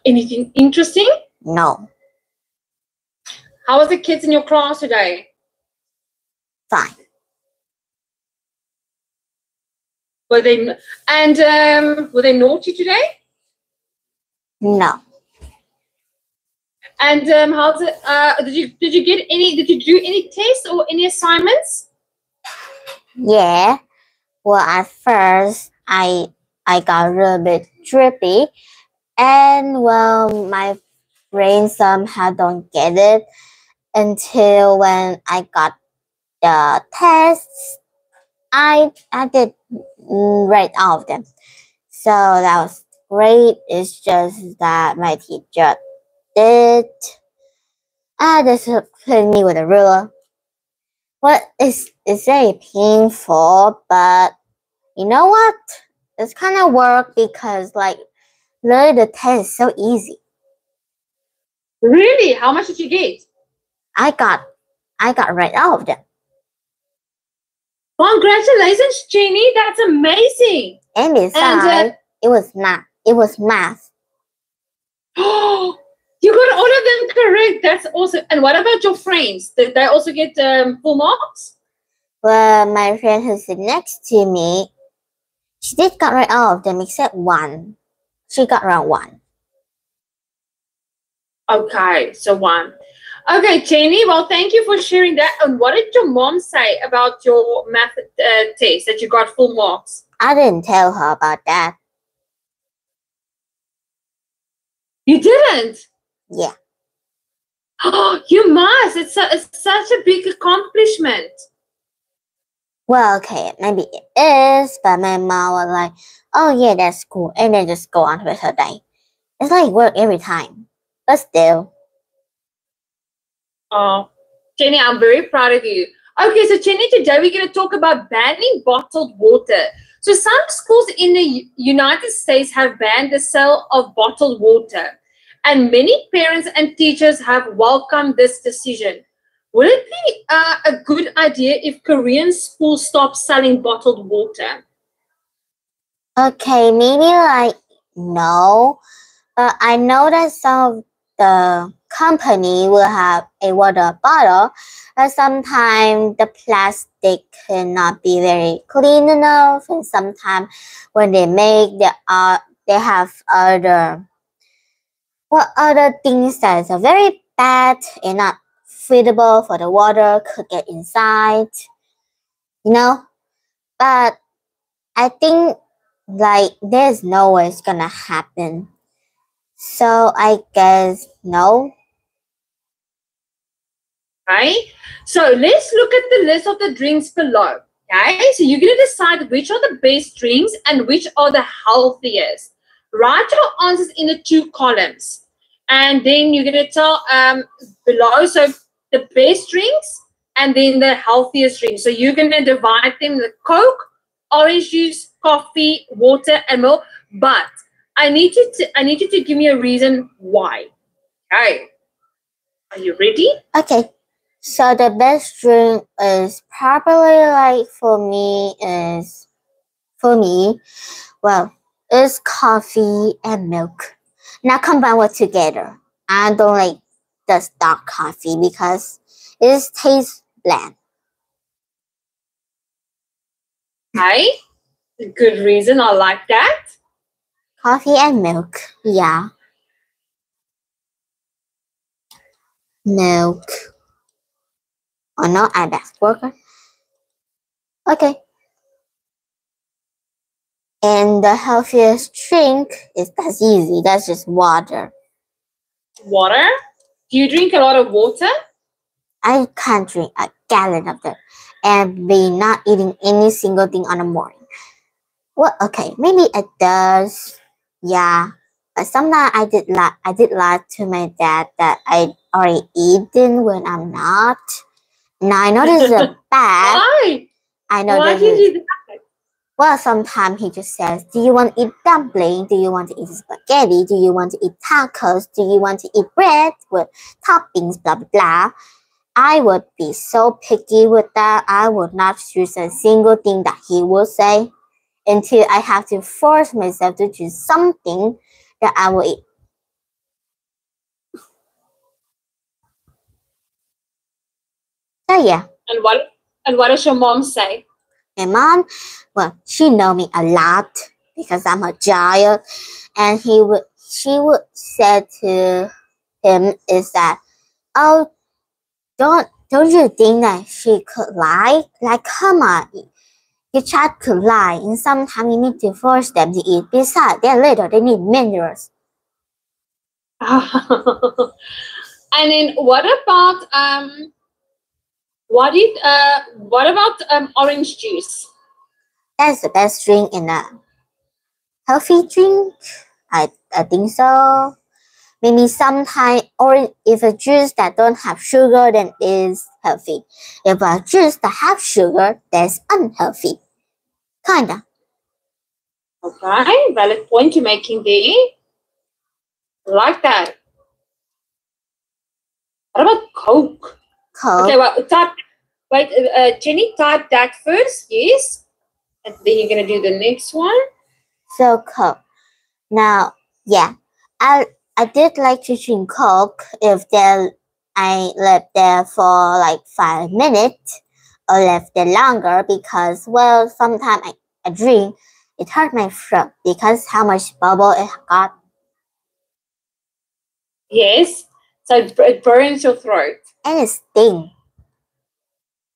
Anything interesting? No. How was the kids in your class today? Fine. Were they naughty today? No. And how's it? Did you do any tests or any assignments? Yeah. Well, at first, I got a little bit trippy, and well, my brain somehow don't get it until when I got the tests. I did write all of them, so that was great. It's just that my teacher did discipline me with a ruler. Well, it's very painful, but you know what? It's kind of work because like really the test is so easy. Really? How much did you get? I got right all of them. Congratulations, Jenny. That's amazing. And besides, it was math. It was math. Oh, you got all of them correct. That's awesome. And what about your friends? Did they also get full marks? Well, my friend who sits next to me, she did got right all of them except one. She got around one. Okay, so one. Okay, Jenny, well, thank you for sharing that. And what did your mom say about your math test, that you got full marks? I didn't tell her about that. You didn't? Yeah. Oh, you must. It's such a big accomplishment. Well, okay, maybe it is, but my mom was like, oh yeah, that's cool, and then just go on with her day. It's like work every time, but still. Oh, Jenny, I'm very proud of you. Okay, so Jenny, today we're going to talk about banning bottled water. So some schools in the United States have banned the sale of bottled water, and many parents and teachers have welcomed this decision. Would it be a good idea if Korean schools stop selling bottled water? Okay, maybe like no, but I know that some of the company will have a water bottle, but sometimes the plastic cannot be very clean enough, and sometimes when they make they have other things that are very bad and not suitable for the water could get inside, you know. But I think like there's no way it's gonna happen. So I guess no. Right? So let's look at the list of the drinks below. Okay, so you're going to decide which are the best drinks and which are the healthiest. Write your answers in the two columns. And then you're going to tell below, so the best drinks and then the healthiest drinks. So you're going to divide them: the Coke, orange juice, coffee, water, and milk. But I need you to give me a reason why. Okay. Are you ready? Okay. So the best drink is probably like for me, well, is coffee and milk. Now combine it together. I don't like the dark coffee because it tastes bland. Hi. Good reason. I like that. Coffee and milk. Yeah. Milk. Oh no, I'm best worker. Okay. And the healthiest drink that's easy. That's just water. Water? Do you drink a lot of water? I can't drink a gallon of that and be not eating any single thing on the morning. Well, okay, maybe it does. Yeah. But sometimes I did lie to my dad that I already eaten when I'm not. Now I know this is bad. Why? I know Why this did is. you do that? Well, sometimes he just says, do you want to eat dumpling? Do you want to eat spaghetti? Do you want to eat tacos? Do you want to eat bread with toppings? Blah, blah, blah. I would be so picky with that. I would not choose a single thing that he would say until I have to force myself to choose something that I will eat. So yeah, And what does your mom say? my mom, well, she know me a lot because I'm a child, and she would say to him is that, oh, don't you think that she could lie? Like, come on, your child could lie, and sometimes you need to force them to eat. Besides, they're little, they need minerals. And then what about orange juice? That's the best drink in a healthy drink. I think so. Maybe sometime, or if a juice that don't have sugar, then is healthy. If a juice that have sugar, that's unhealthy. Kinda. Okay, valid point you're making there. Like that. What about Coke? Coke. Okay, well, Jenny, type that first, yes. And then you're gonna do the next one. So Coke. Now, yeah, I did like to drink Coke if I left there for like 5 minutes or left there longer because, well, sometimes I drink, it hurt my throat because how much bubble it got. Yes. So it burns your throat. And it stings.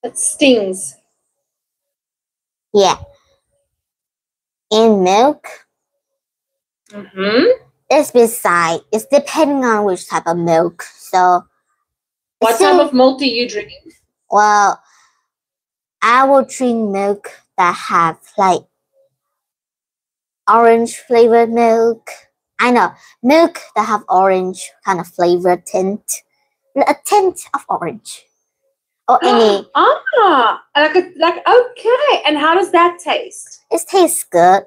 It stings. Yeah. In milk, Mm-hmm. it's depending on which type of milk. So, what type of milk do you drink? Well, I will drink milk that have like orange flavored milk. I know milk that have orange kind of flavor tint, a tint of orange, or any. Okay. And how does that taste? It tastes good,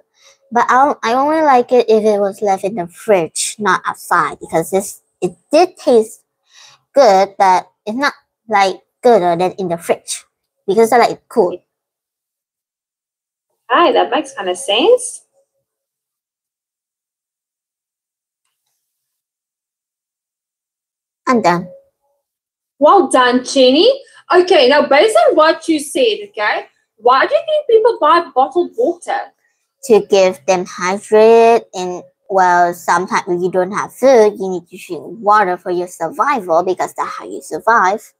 but I only like it if it was left in the fridge, not outside, because it did taste good, but it's not like gooder than in the fridge because I like it cool. Hi, that makes kind of sense. I'm done. Well done, Jenny. Okay, now based on what you said, okay, why do you think people buy bottled water? To give them hydrated, and well, sometimes if you don't have food, you need to drink water for your survival because that's how you survive.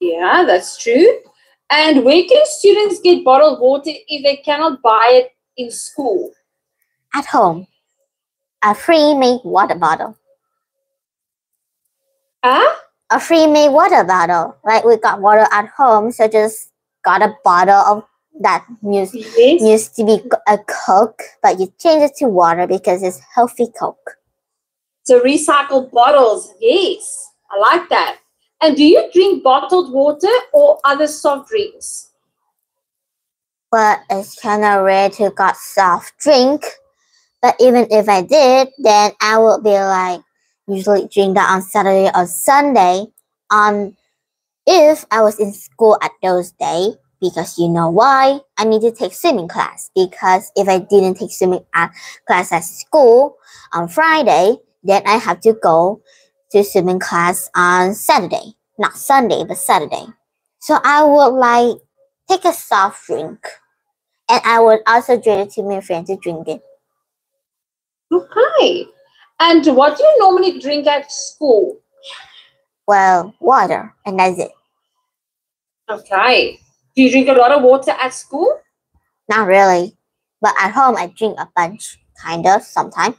Yeah, that's true. And where can students get bottled water if they cannot buy it in school? At home, a free made water bottle. A free made water bottle. Like we got water at home, so just got a bottle of that used to be a Coke, but you change it to water because it's healthy Coke. So recycled bottles, yes, I like that. And do you drink bottled water or other soft drinks? Well, it's kind of rare to got soft drink, but even if I did, then I would be like usually drink that on Saturday or Sunday. If I was in school at those days, because you know why? I need to take swimming class. Because if I didn't take swimming class at school on Friday, then I have to go to swimming class on Saturday. Not Sunday, but Saturday. So I would like take a soft drink. And I would also drink it to my friend to drink it. Okay. And what do you normally drink at school? Well, water, and that's it. Okay. Do you drink a lot of water at school? Not really. But at home, I drink a bunch, kind of, sometimes.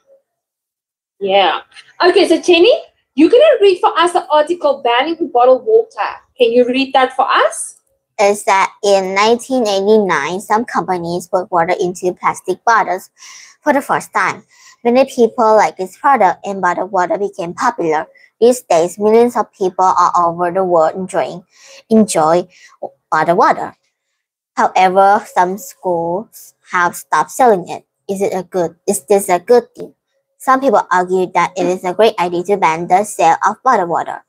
Yeah. Okay, so Jenny, you're going to read for us the article banning bottled water. Can you read that for us? Is that in 1989, some companies put water into plastic bottles for the first time. Many people like this product and bottled water became popular. These days, millions of people all over the world enjoy bottled water. However, some schools have stopped selling it. Is this a good thing? Some people argue that it is a great idea to ban the sale of bottled water.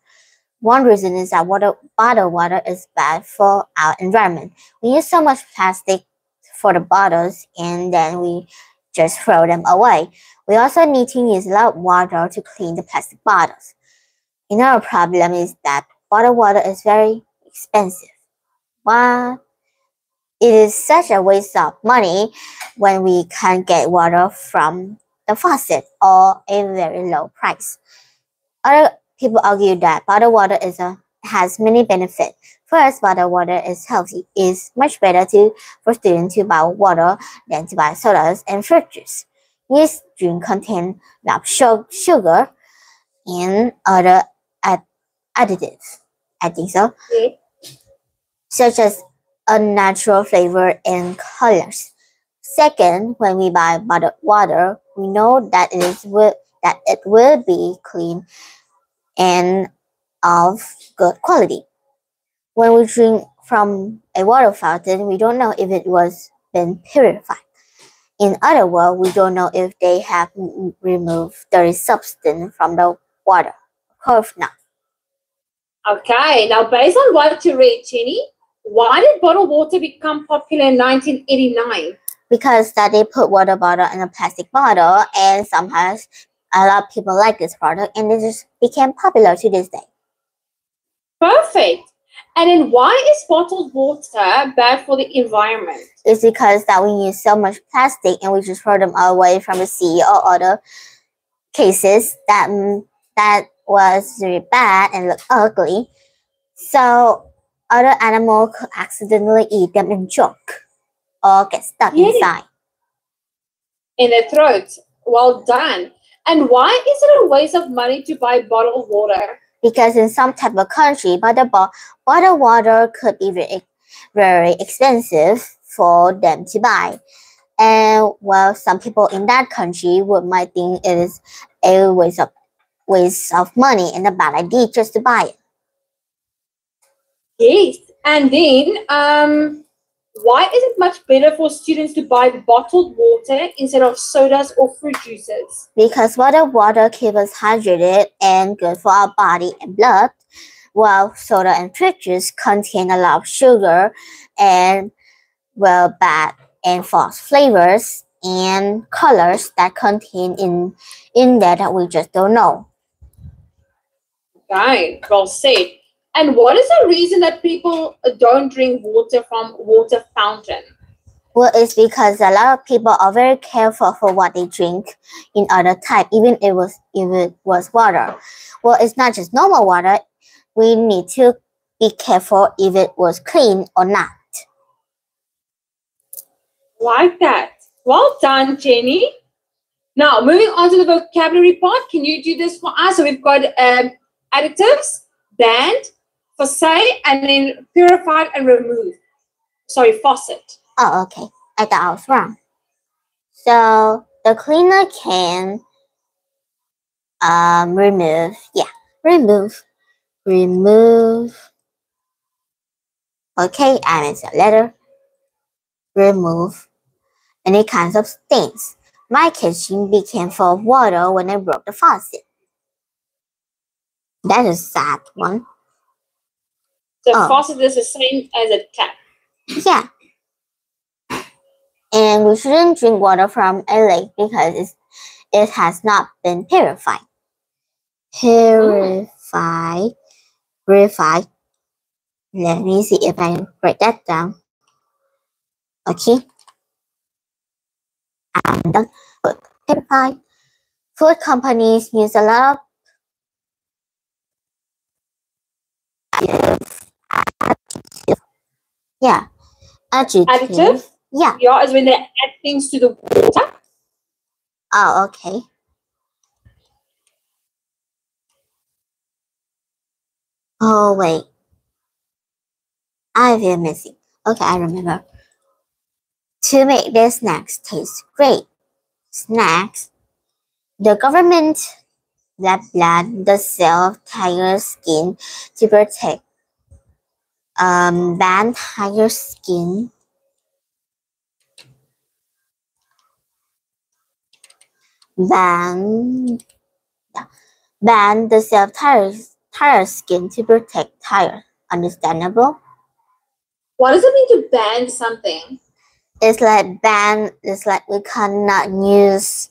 One reason is that bottled water is bad for our environment. We use so much plastic for the bottles and then we just throw them away. We also need to use a lot of water to clean the plastic bottles. Another problem is that bottled water is very expensive. Why? It is such a waste of money when we can get water from the faucet or a very low price. Other people argue that bottled water has many benefits. First, bottled water is healthy. It's much better for students to buy water than to buy sodas and fruit juice. These drinks contain sugar and other additives. I think so. Yeah. Such as unnatural flavor and colors. Second, when we buy bottled water, we know that it will be clean and of good quality. When we drink from a water fountain, we don't know if it was been purified. In other words, we don't know if they have removed dirty substance from the water. Of course not. Okay, now based on what you read, Jenny, why did bottled water become popular in 1989? Because that they put water bottle in a plastic bottle, and somehow a lot of people like this product, and it just became popular to this day. Perfect. And then why is bottled water bad for the environment? It's because that we use so much plastic and we just throw them away from the sea or other cases that was really bad and look ugly. So other animals could accidentally eat them and choke or get stuck inside. In their throats. Well done. And why is it a waste of money to buy bottled water? Because in some type of country, bottled water could be very, very expensive for them to buy. And well, some people in that country might think it is a waste of money and a bad idea just to buy it. Yes. And then why is it much better for students to buy bottled water instead of sodas or fruit juices? Because bottled water keeps us hydrated and good for our body and blood, while soda and fruit juice contain a lot of sugar and bad and false flavors and colors that contain in there that we just don't know. Okay, well said. And what is the reason that people don't drink water from water fountain? Well, it's because a lot of people are very careful for what they drink in other type, even if it was water. Well, it's not just normal water. We need to be careful if it was clean or not. Like that. Well done, Jenny. Now, moving on to the vocabulary part. Can you do this for us? So we've got additives, banned, facet, and then purified and removed. Sorry, faucet. Oh, okay. I thought I was wrong. So the cleaner can remove. Okay, I meant a letter. Remove any kinds of stains. My kitchen became full of water when I broke the faucet. That is a sad one. The faucet is the same as a tap. Yeah. And we shouldn't drink water from a lake because it has not been purified. Purified. Let me see if I write that down. Okay. I'm done. Purified. Food companies use a lot of adjective. Yeah. Yeah, is when they add things to the water. Oh, okay. Oh, wait. I feel missing. Okay, I remember. To make their snacks taste great. Snacks. The government banned the sale of tiger skin to protect. Ban tiger skin. Ban the sale of tiger skin to protect tiger. Understandable? What does it mean to ban something? It's like ban. It's like we cannot use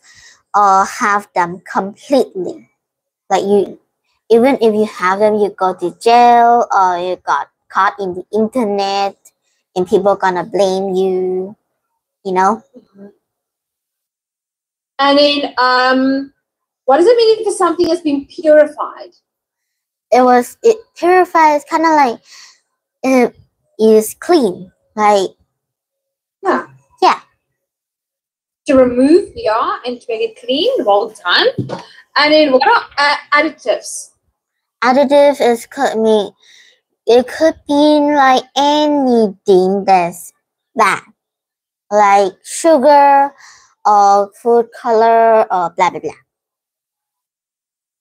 or have them completely. Like Even if you have them, you go to jail or you got caught in the internet and people gonna blame you, you know? And then, what does it mean if something has been purified? It purifies, kind of like it is clean, like Yeah. yeah. To remove, yeah, and to make it clean. Well done. And then what are additives? Additive is could mean it could mean like anything that's bad, like sugar or food color or blah blah blah.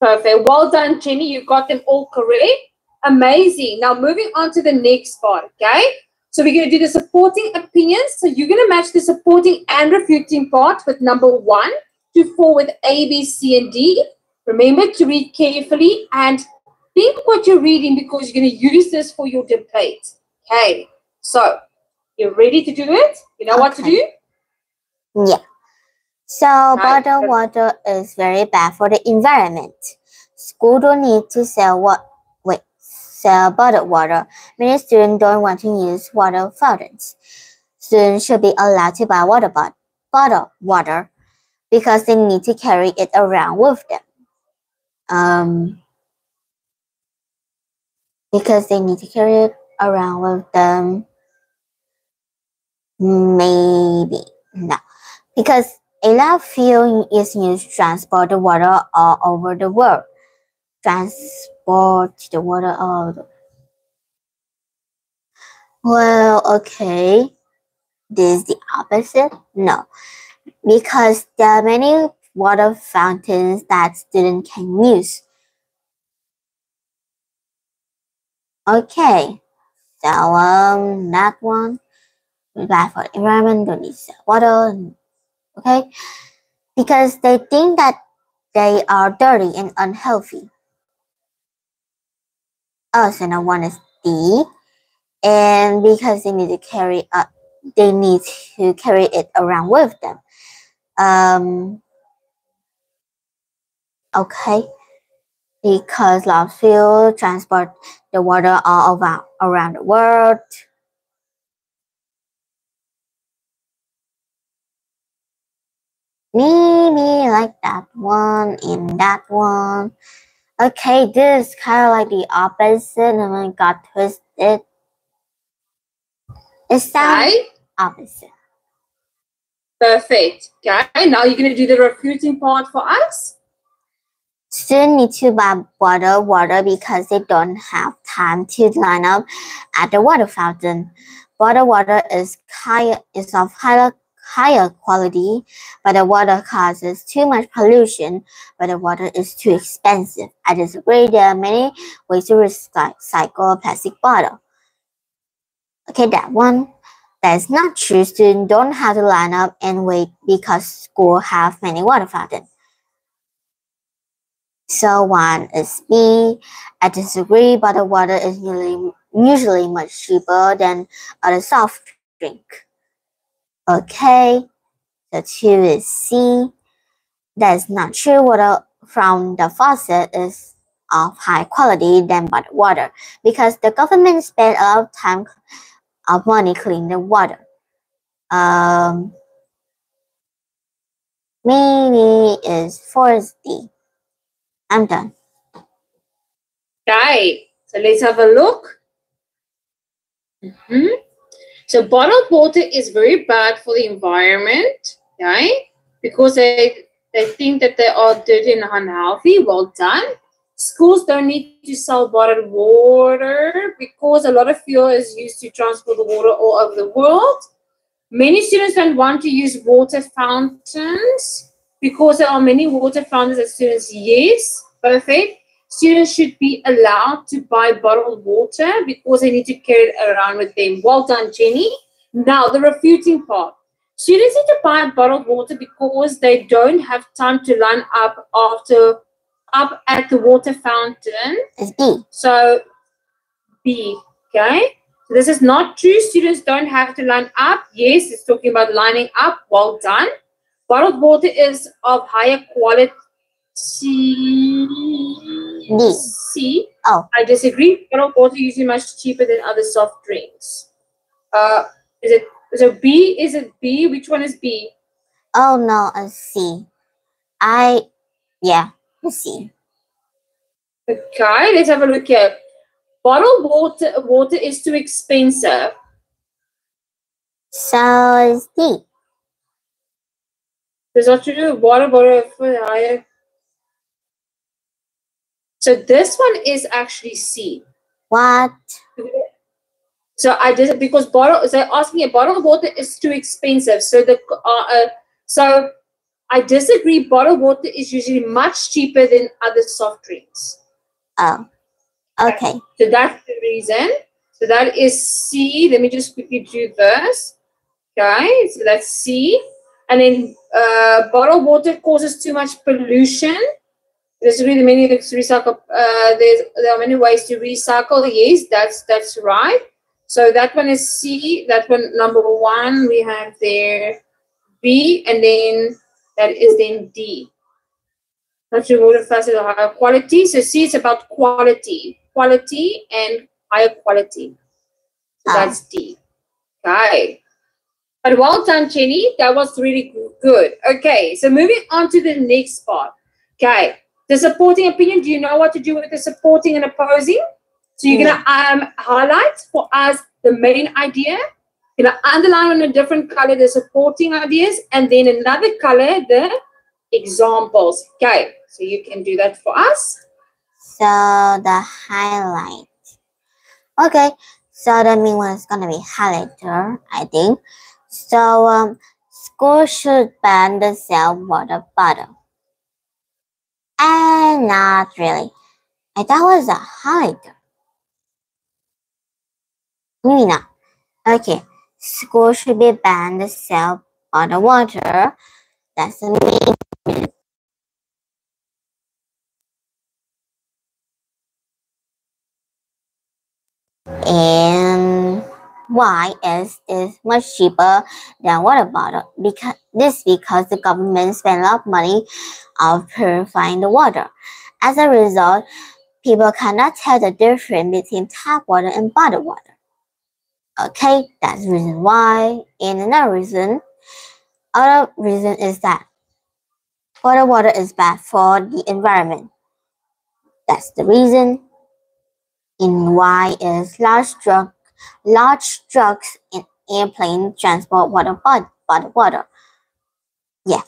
Perfect. Well done, Jenny. You got them all correct. Amazing. Now moving on to the next part, okay? So we're going to do the supporting opinions. So you're going to match the supporting and refuting part with number 1 to 4 with A, B, C, and D. Remember to read carefully and think what you're reading because you're going to use this for your debate. Okay. So you're ready to do it? You know what to do? Yeah. So bottled water is very bad for the environment. School don't need to sell bottled water. Many students don't want to use water fountains. Students should be allowed to buy bottled water because they need to carry it around with them. Because they need to carry it around with them. Maybe no, because a lot of fuel is used to transport the water all over the world. Transport the water all over the world. Well, okay. This is the opposite? No. Because there are many water fountains that students can use. Okay. So that one. Bad for the environment, don't need to sell water. Okay? Because they think that they are dirty and unhealthy. Oh, so now one is D. And because they need to carry it around with them. Okay. Because large fuel transport the water all around the world. Maybe like that one and that one. Okay, this is kind of like the opposite and I got twisted. It sounds opposite. Perfect. Okay, now you're going to do the refuting part for us. Students need to buy bottled water because they don't have time to line up at the water fountain. Bottled water is of higher quality, but the water causes too much pollution, but the water is too expensive. I disagree. There are many ways to recycle a plastic bottle. Okay, that one. That's not true. Students don't have to line up and wait because school have many water fountains. So one is B. I disagree, but the water is usually much cheaper than other soft drink. Okay, so 2 is C. That is not true. Water from the faucet is of high quality than bottled water because the government spent a lot of time of money cleaning the water. Maybe is 4 is D. I'm done. Okay, so let's have a look. So bottled water is very bad for the environment, okay? Because they think that they are dirty and unhealthy. Well done. Schools don't need to sell bottled water because a lot of fuel is used to transport the water all over the world. Many students don't want to use water fountains because there are many water fountains as students. Yes, perfect. Students should be allowed to buy bottled water because they need to carry it around with them. Well done, Jenny. Now, the refuting part. Students need to buy bottled water because they don't have time to line up at the water fountain. It's B. So, B, okay? So this is not true. Students don't have to line up. Yes, it's talking about lining up. Well done. Bottled water is of higher quality D. C. Oh. I disagree. Bottled water is usually much cheaper than other soft drinks. Is it so B? Is it B? Which one is B? Oh no, a C. Yeah, a C. Okay, let's have a look here. Bottled water is too expensive. So it's D. There's what to do. Water for higher. So this one is actually C. What? So I did it because they're asking a bottle of water is too expensive. So I disagree. Bottled water is usually much cheaper than other soft drinks. Oh, okay. So that's the reason. So that is C. Let me just quickly do this. Okay, so that's C. And then bottled water causes too much pollution. There's really many recycle. There are many ways to recycle. Yes, that's right. So that one is C. That one number one we have there B, and then that is then D. Natural water facet of higher quality. So C is about quality and higher quality. So that's D. Okay. But well done, Jenny. That was really good. Okay, so moving on to the next part. Okay, the supporting opinion. Do you know what to do with the supporting and opposing? So you're gonna highlight for us the main idea. You're gonna underline on a different color the supporting ideas, and then another color the examples. Okay, so you can do that for us. So the highlight. Okay, so the main one is gonna be highlighter, I think. So school should ban the sale water bottle. And not really. I thought it was a highlighter. Maybe not. Okay, school should be banned to sell bottled water. That's the main. And why is much cheaper than water bottle? Because the government spend a lot of money on purifying the water. As a result, people cannot tell the difference between tap water and bottled water. Okay, that's the reason why. And another reason is that bottled water is bad for the environment. That's the reason. And why is large trucks and airplane transport bottled water. Yeah,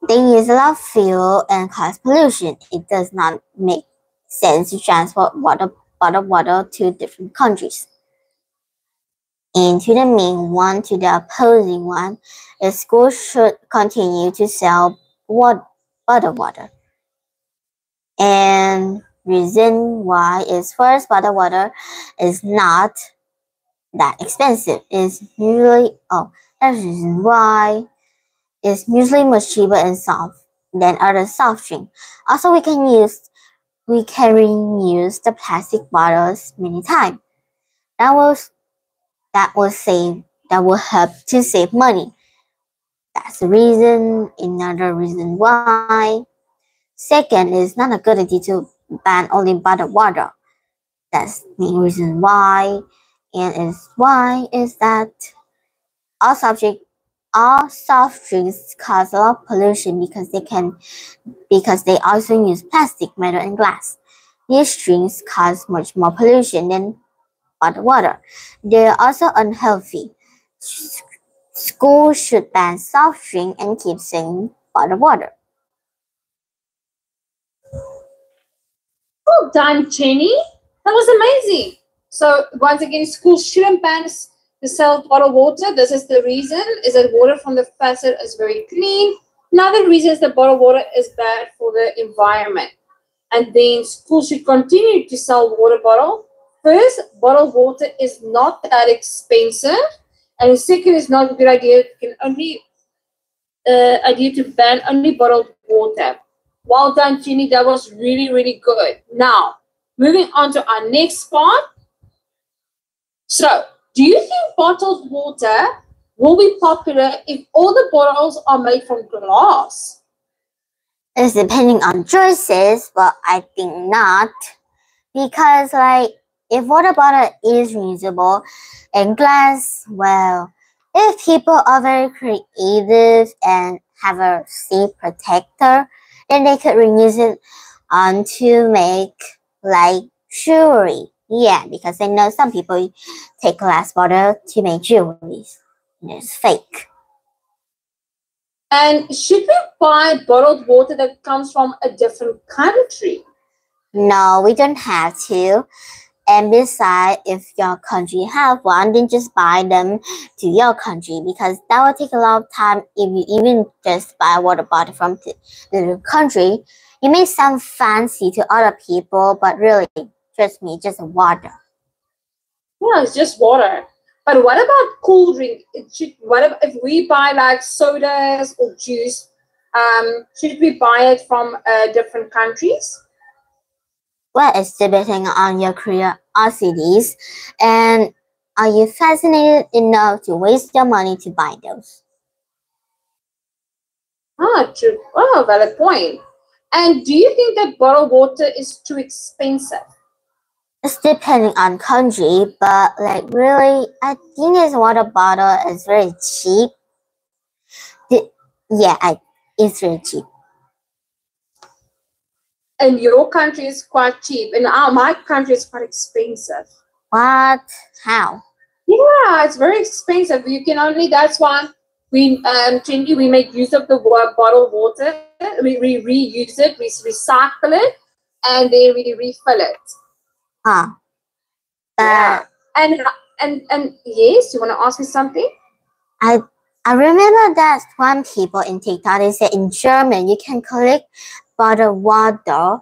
they use a lot of fuel and cause pollution. It does not make sense to transport bottled water to different countries. And to the main one, to the opposing one, the school should continue to sell bottled water. And reason why is first, bottled water is not that expensive. That's reason why it's usually much cheaper and soft than other soft drink. Also, we can reuse the plastic bottles many times. That will help to save money. That's the reason. Another reason why. Second, it's not a good idea to ban only bottled water. That's the main reason why. And why is that all soft drinks cause a lot of pollution because they also use plastic, metal, and glass. These drinks cause much more pollution than bottled water. They are also unhealthy. Schools should ban soft drink and keep selling bottled water. Well done, Jenny. That was amazing. So once again, schools shouldn't ban to sell bottled water. This is the reason, is that water from the faucet is very clean. Another reason is that bottled water is bad for the environment. And then schools should continue to sell water bottle. First, bottled water is not that expensive. And second, it's not a good idea. Idea to ban only bottled water. Well done, Jenny. That was really, really good. Now, moving on to our next part. So, do you think bottled water will be popular if all the bottles are made from glass? It's depending on choices, but I think not. Because like if water bottle is reusable and glass, well, if people are very creative and have a safe protector, then they could reuse it to make like jewelry. Yeah, because I know some people take glass bottle to make jewelry. It's fake. And should we buy bottled water that comes from a different country? No, we don't have to. And besides, if your country have one, then just buy them to your country because that will take a lot of time if you even just buy a water bottle from the country. You may sound fancy to other people, but really, trust me, just water. Yeah, it's just water. But what about cool drink? If we buy like sodas or juice? Should we buy it from different countries? Well, it's depending on your curiosities and are you fascinated enough to waste your money to buy those? Ah, true. Oh, valid point. And do you think that bottled water is too expensive? It's depending on country, but like really, I think this water bottle is very cheap. Yeah, it's very cheap. And your country is quite cheap, and my country is quite expensive. What? How? Yeah, it's very expensive. You can only that's why Trendy, we make use of the bottled water. We reuse it, we recycle it, and then we refill it. Huh? Yeah. And yes, you want to ask me something? I I remember that one people in TikTok they said in German you can collect bottled water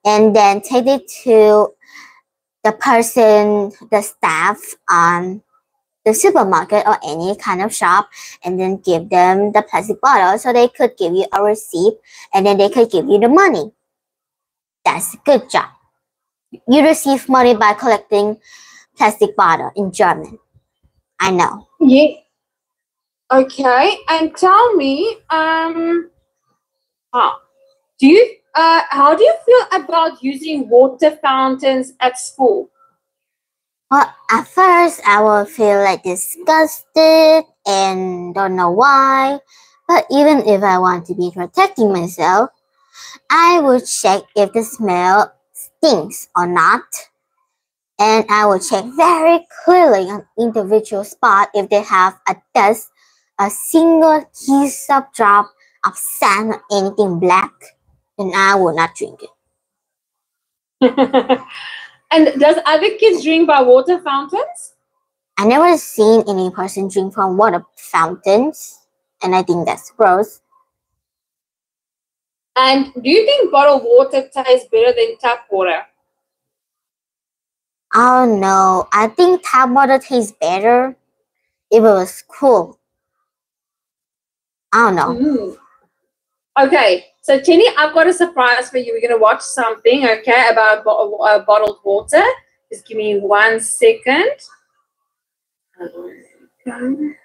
and then take it to the person, the staff on the supermarket or any kind of shop and then give them the plastic bottle so they could give you a receipt and then they could give you the money. That's a good job. You receive money by collecting plastic bottle in German. I know. Yeah. Okay. And tell me, how do you feel about using water fountains at school? Well, at first I will feel like disgusted and don't know why. But even if I want to be protecting myself, I would check if the smell stinks or not. And I will check very clearly on individual spot if they have a dust, a single piece of drop of sand or anything black, then I will not drink it. And does other kids drink by water fountains? I never seen any person drink from water fountains, and I think that's gross. And do you think bottled water tastes better than tap water? Oh no, I think tap water tastes better if it was cool. I don't know. Mm. Okay, so Jenny, I've got a surprise for you. We're going to watch something, okay, about bottled water. Just give me 1 second. Okay.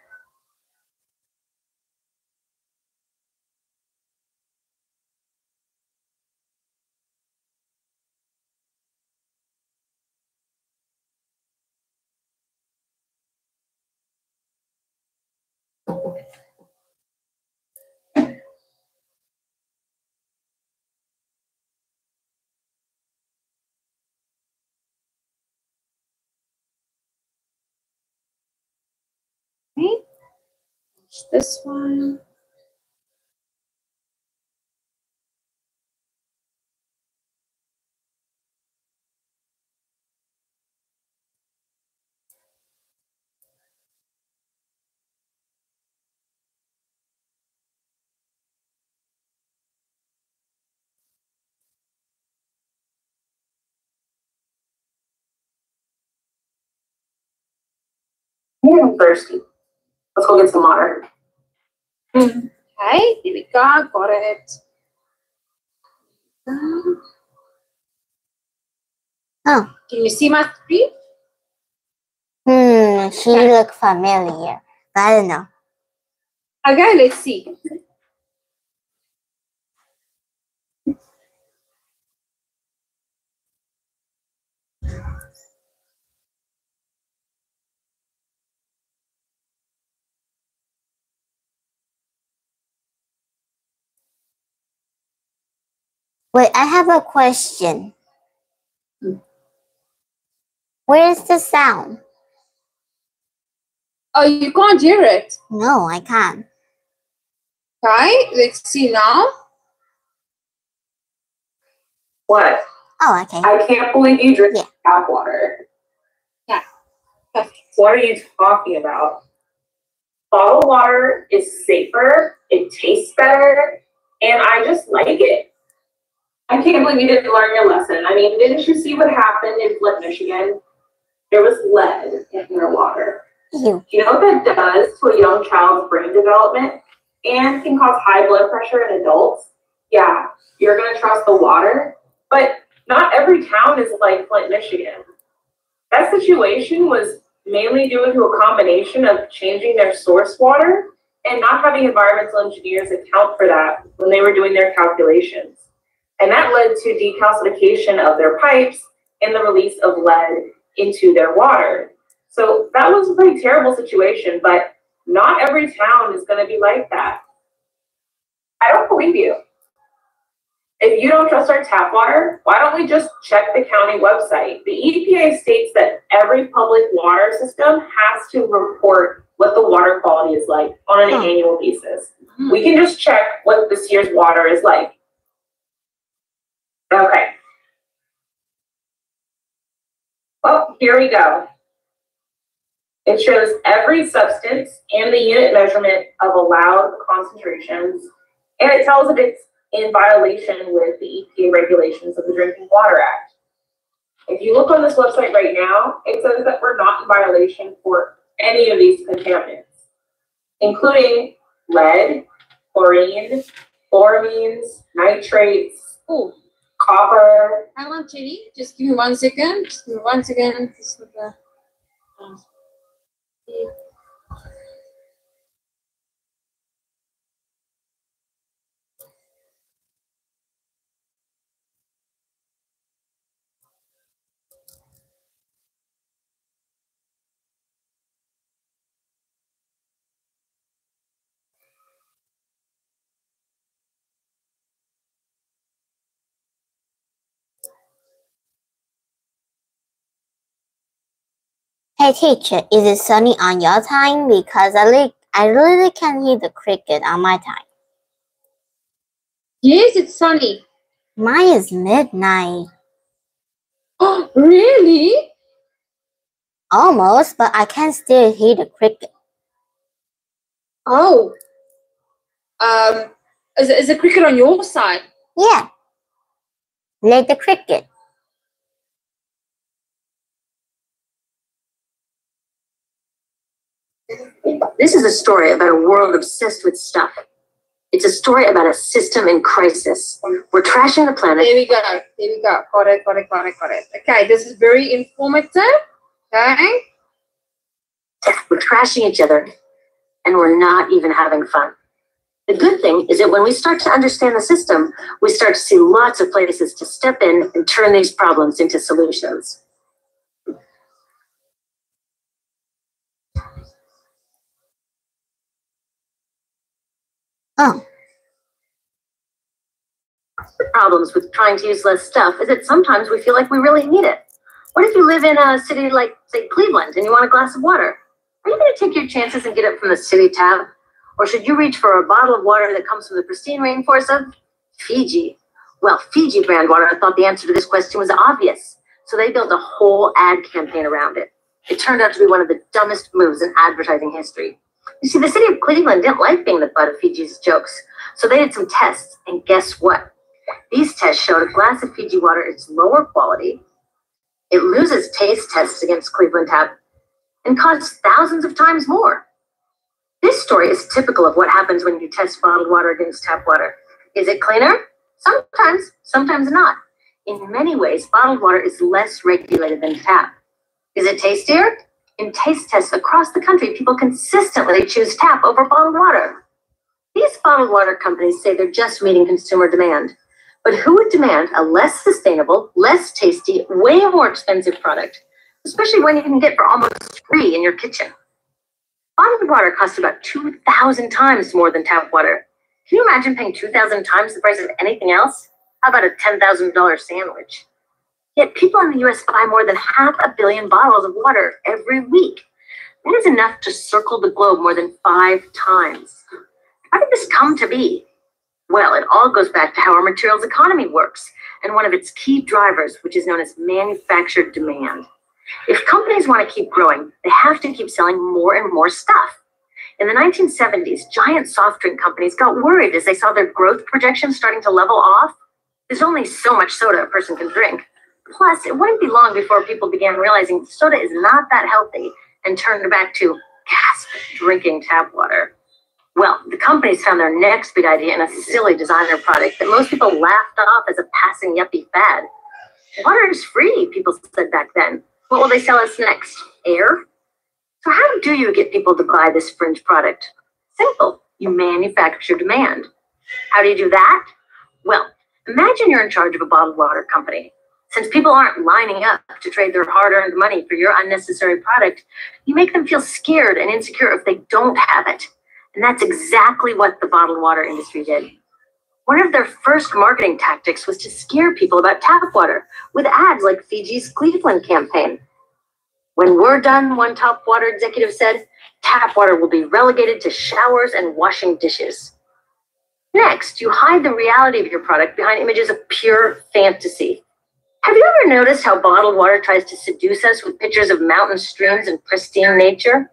This one. I'm thirsty. Let's go get some water. Okay, here we go. Got it. Oh. Can you see my screen? She look familiar. But I don't know. Okay, let's see. Wait, I have a question. Where's the sound? Oh, you can't hear it. No, I can't. Okay, let's see now. What? Oh, okay. I can't believe you drink tap water. Yeah. Perfect. What are you talking about? Bottled water is safer, it tastes better, and I just like it. I can't believe you didn't learn your lesson. I mean, didn't you see what happened in Flint, Michigan? There was lead in their water. Ew. You know what that does to a young child's brain development and can cause high blood pressure in adults? Yeah, you're going to trust the water, but not every town is like Flint, Michigan. That situation was mainly due to a combination of changing their source water and not having environmental engineers account for that when they were doing their calculations. And that led to decalcification of their pipes and the release of lead into their water. So that was a pretty terrible situation, but not every town is going to be like that. I don't believe you. If you don't trust our tap water, why don't we just check the county website? The EPA states that every public water system has to report what the water quality is like on an annual basis. We can just check what this year's water is like. Okay. Well, here we go. It shows every substance and the unit measurement of allowed concentrations, and it tells if it's in violation with the EPA regulations of the Drinking Water Act. If you look on this website right now, it says that we're not in violation for any of these contaminants, including lead, chlorine, chloramines, nitrates, copper. Hang on, Chidi. Just give me 1 second. Just give me 1 second. Hey teacher, is it sunny on your time? Because I really can hear the cricket on my time. Yes, it's sunny. Mine is midnight. Oh, really? Almost, but I can still hear the cricket. Oh. Is the cricket on your side? Yeah. Like the cricket. This is a story about a world obsessed with stuff. It's a story about a system in crisis. We're trashing the planet. There we go. There we go. Got it. Okay, this is very informative. Okay. We're trashing each other, and we're not even having fun. The good thing is that when we start to understand the system, we start to see lots of places to step in and turn these problems into solutions. Oh. The problems with trying to use less stuff is that sometimes we feel like we really need it. What if you live in a city like, say, Cleveland, and you want a glass of water? Are you going to take your chances and get it from the city tap? Or should you reach for a bottle of water that comes from the pristine rainforest of Fiji? Well, Fiji brand water thought the answer to this question was obvious, so they built a whole ad campaign around it. It turned out to be one of the dumbest moves in advertising history. You see, the city of Cleveland didn't like being the butt of Fiji's jokes, so they did some tests, and guess what? These tests showed a glass of Fiji water is lower quality, it loses taste tests against Cleveland Tap, and costs thousands of times more. This story is typical of what happens when you test bottled water against tap water. Is it cleaner? Sometimes, sometimes not. In many ways, bottled water is less regulated than tap. Is it tastier? In taste tests across the country, people consistently choose tap over bottled water. These bottled water companies say they're just meeting consumer demand. But who would demand a less sustainable, less tasty, way more expensive product, especially when you can get for almost free in your kitchen? Bottled water costs about 2,000 times more than tap water. Can you imagine paying 2,000 times the price of anything else? How about a $10,000 sandwich? Yet people in the US buy more than 500 million bottles of water every week. That is enough to circle the globe more than 5 times. How did this come to be? Well, it all goes back to how our materials economy works, and one of its key drivers, which is known as manufactured demand. If companies want to keep growing, they have to keep selling more and more stuff. In the 1970s, giant soft drink companies got worried as they saw their growth projections starting to level off. There's only so much soda a person can drink. Plus, it wouldn't be long before people began realizing soda is not that healthy and turned back to, gasp, drinking tap water. Well, the companies found their next big idea in a silly designer product that most people laughed off as a passing yuppie fad. Water is free, people said back then. What will they sell us next? Air? So how do you get people to buy this fringe product? Simple. You manufacture demand. How do you do that? Well, imagine you're in charge of a bottled water company. Since people aren't lining up to trade their hard-earned money for your unnecessary product, you make them feel scared and insecure if they don't have it. And that's exactly what the bottled water industry did. One of their first marketing tactics was to scare people about tap water with ads like Fiji's Cleveland campaign. When we're done, one top water executive said, tap water will be relegated to showers and washing dishes. Next, you hide the reality of your product behind images of pure fantasy. Have you ever noticed how bottled water tries to seduce us with pictures of mountain streams and pristine nature?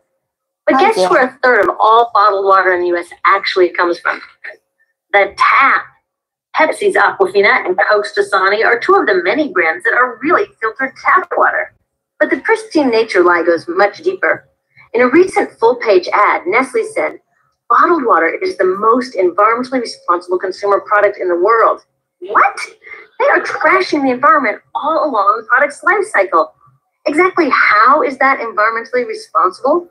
But guess where a third of all bottled water in the US actually comes from? The tap. Pepsi's Aquafina and Coke's Dasani are 2 of the many brands that are really filtered tap water. But the pristine nature lie goes much deeper. In a recent full-page ad, Nestle said, bottled water is the most environmentally responsible consumer product in the world. What? They are trashing the environment all along the product's life cycle. Exactly how is that environmentally responsible?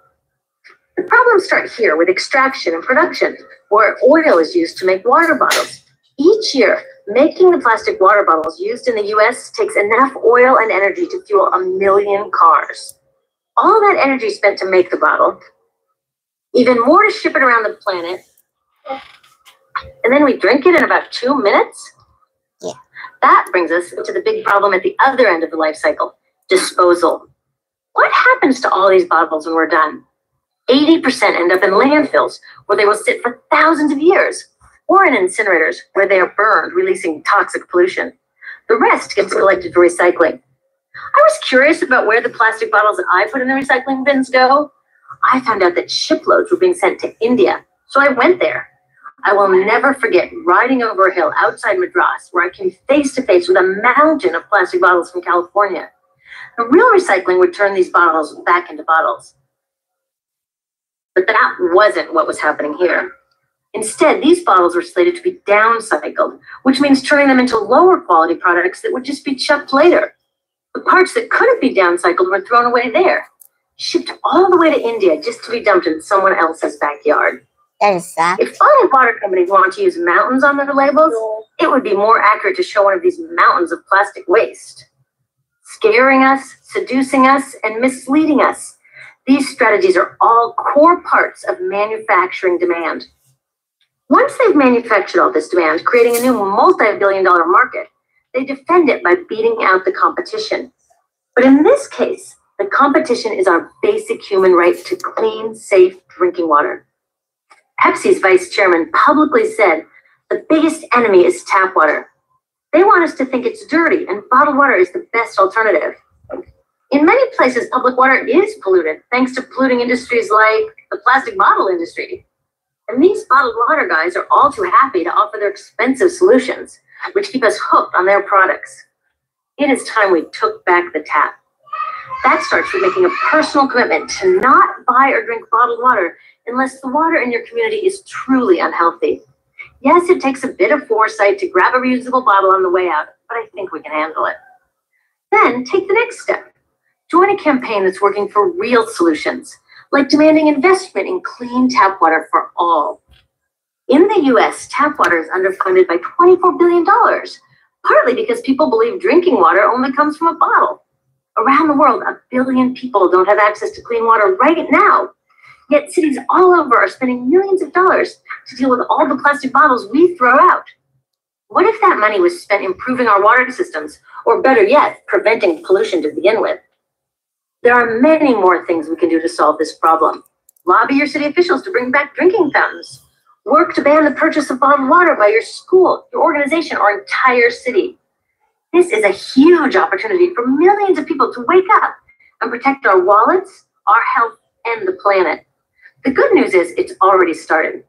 The problems start here with extraction and production, where oil is used to make water bottles. Each year, making the plastic water bottles used in the US takes enough oil and energy to fuel 1 million cars. All that energy spent to make the bottle, even more to ship it around the planet, and then we drink it in about 2 minutes? Yeah. That brings us to the big problem at the other end of the life cycle, disposal. What happens to all these bottles when we're done? 80% end up in landfills, where they will sit for thousands of years, or in incinerators, where they are burned, releasing toxic pollution. The rest gets collected for recycling. I was curious about where the plastic bottles that I put in the recycling bins go. I found out that shiploads were being sent to India, so I went there. I will never forget riding over a hill outside Madras, where I came face to face with a mountain of plastic bottles from California. The real recycling would turn these bottles back into bottles. But that wasn't what was happening here. Instead, these bottles were slated to be downcycled, which means turning them into lower quality products that would just be chucked later. The parts that couldn't be downcycled were thrown away there, shipped all the way to India just to be dumped in someone else's backyard. That is sad. If bottled water companies want to use mountains on their labels, it would be more accurate to show one of these mountains of plastic waste. Scaring us, seducing us, and misleading us. These strategies are all core parts of manufacturing demand. Once they've manufactured all this demand, creating a new multi-billion-dollar market, they defend it by beating out the competition. But in this case, the competition is our basic human right to clean, safe drinking water. Pepsi's vice chairman publicly said, the biggest enemy is tap water. They want us to think it's dirty and bottled water is the best alternative. In many places, public water is polluted, thanks to polluting industries like the plastic bottle industry. And these bottled water guys are all too happy to offer their expensive solutions, which keep us hooked on their products. It is time we took back the tap. That starts with making a personal commitment to not buy or drink bottled water unless the water in your community is truly unhealthy. Yes, it takes a bit of foresight to grab a reusable bottle on the way out, but I think we can handle it. Then take the next step. Join a campaign that's working for real solutions, like demanding investment in clean tap water for all. In the US, tap water is underfunded by $24 billion, partly because people believe drinking water only comes from a bottle. Around the world, 1 billion people don't have access to clean water right now. Yet cities all over are spending millions of dollars to deal with all the plastic bottles we throw out. What if that money was spent improving our water systems, or better yet, preventing pollution to begin with? There are many more things we can do to solve this problem. Lobby your city officials to bring back drinking fountains. Work to ban the purchase of bottled water by your school, your organization, or entire city. This is a huge opportunity for millions of people to wake up and protect our wallets, our health, and the planet. The good news is it's already started.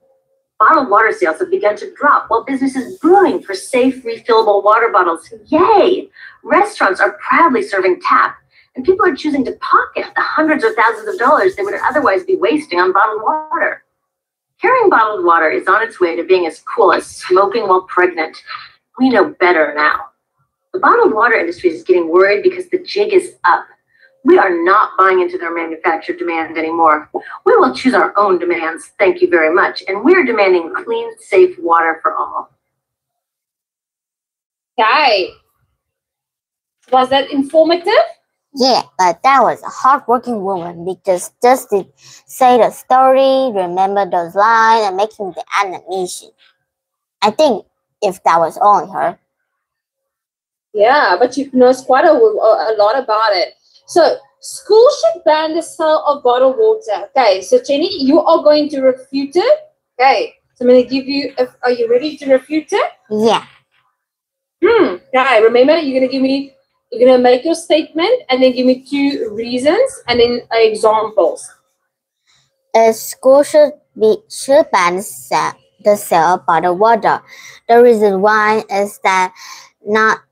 Bottled water sales have begun to drop while business is booming for safe, refillable water bottles. Yay! Restaurants are proudly serving tap, and people are choosing to pocket the hundreds of thousands of dollars they would otherwise be wasting on bottled water. Carrying bottled water is on its way to being as cool as smoking while pregnant. We know better now. The bottled water industry is getting worried because the jig is up. We are not buying into their manufactured demand anymore. We will choose our own demands, thank you very much, and we're demanding clean, safe water for all. Okay. Was that informative? Yeah, but that was a hardworking woman because just to say the story, remember those lines, and making the animation. I think if that was only her. Yeah, but you knows quite a lot about it. So, school should ban the sale of bottled water. Okay, so Jenny, you are going to refute it. Okay, so I'm going to give you, are you ready to refute it? Yeah. Okay, remember, you're going to make your statement and then give me 2 reasons and then examples. A school should ban the sale of bottled water. The reason why is that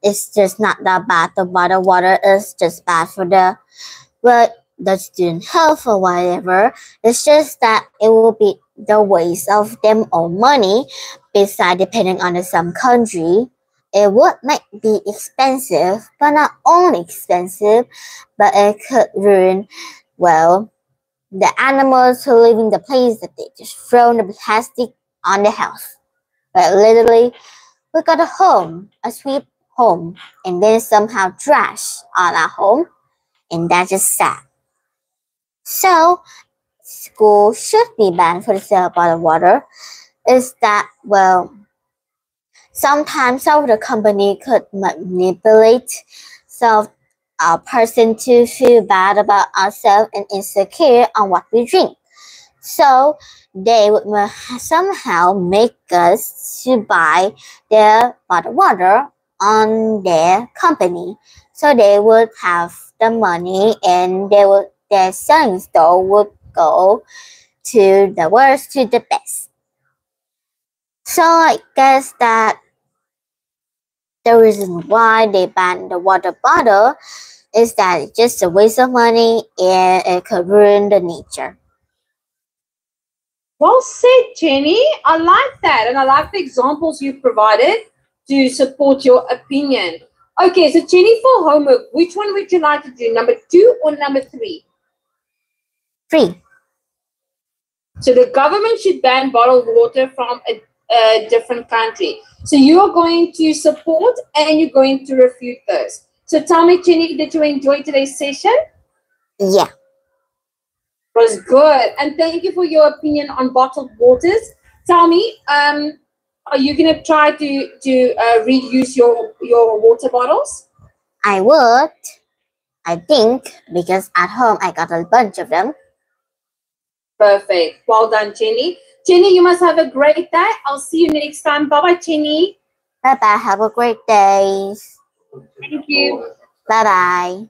it's just not that bad. The bottled water is just bad for the student health or whatever. It's just that it will be the waste of them own money. Besides, depending on some country, it might be expensive, but not only expensive, but it could ruin, the animals who live in the place that they just throw the plastic on the house. But literally, we got a sweet home, and then somehow trash on our home, and that's just sad. So, school should be banned for the sale of bottled water. Is that, sometimes some of the company could manipulate a person to feel bad about ourselves and insecure on what we drink. So they would somehow make us to buy their bottled water on their company. So they would have the money and their selling store would go to the worst to the best. So I guess that the reason why they banned the water bottle is that it's just a waste of money and it could ruin the nature. Well said, Jenny. I like that, and I like the examples you provided to support your opinion. Okay, so Jenny, for homework, which one would you like to do, number 2 or number 3? 3. So the government should ban bottled water from a different country. So you are going to support and you're going to refute those. So tell me, Jenny, did you enjoy today's session? Yeah. It was good. And thank you for your opinion on bottled waters. Tell me, are you going to try to reuse your water bottles? I would. I think, because at home I got a bunch of them. Perfect. Well done, Jenny. Jenny, you must have a great day. I'll see you next time. Bye-bye, Jenny. Bye-bye. Have a great day. Thank you. Bye-bye.